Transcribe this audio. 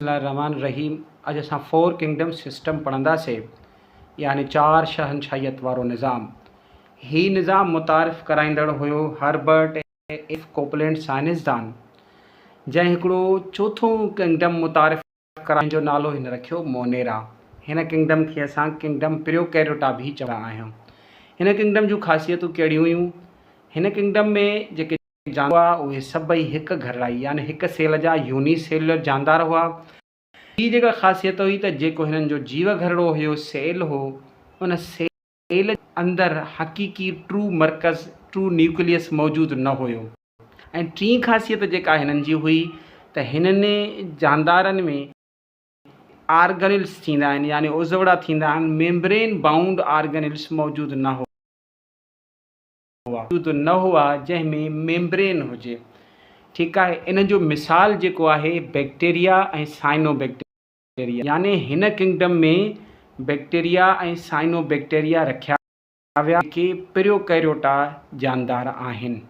बिस्मिल्लाहिर्रहमानिर्रहीम। अॼु असां 4 किंगडम सिस्टम पढ़ंदासीं, यानी 4 शहनशाहियत वारो निज़ाम। ही निज़ाम मुतारिफ़ कराईंदड़ हुयो हर्बर्ट एफ कोपलैंड साइंसदान, जंहिं हिकिड़ो चोथों किंगडम मुतारिफ़ कराइण जो नालो हिन रखियो मोनेरा। हिन किंगडम खे असां किंगडम प्रोकैरियोटा भी चवंदा आहियूं। हिन किंगडम जूं ख़ासियतूं कहिड़ियूं हुयूं? हिन किंगडम में जेके जानवर हुआ उहे सभई हिकु घरड़ाई यानी हिकु सेल जा यूनिसेलुलर जानदार हुआ। ॿी जेका ख़ासियत हुई त जेको हिननि जो जीव घरड़ो हुयो, सेल हो, उन सेल जे अंदरि हक़ीक़ी ट्रू मर्कज़ ट्रू न्यूक्लियस मौजूदु न हुयो। ऐं टी ख़ासियत जेका हिननि जी हुई त हिननि जानदारनि में आर्गेनिल्स थींदा आहिनि, यानी उज़वड़ा थींदा आहिनि, मेम्ब्रेन बाउंड आर्गेनिल्स मौजूदु न हुआ जंहिंमें मेम्ब्रेन हुजे। ठीकु आहे। इन जो मिसाल जेको आहे बैक्टीरिया ऐं साइनोबैक्टीरिया, यानी हिन किंगडम में बैक्टीरिया ऐं साइनोबैक्टीरिया रखिया विया जेके प्रोकैरियोटा जानदार आहिनि।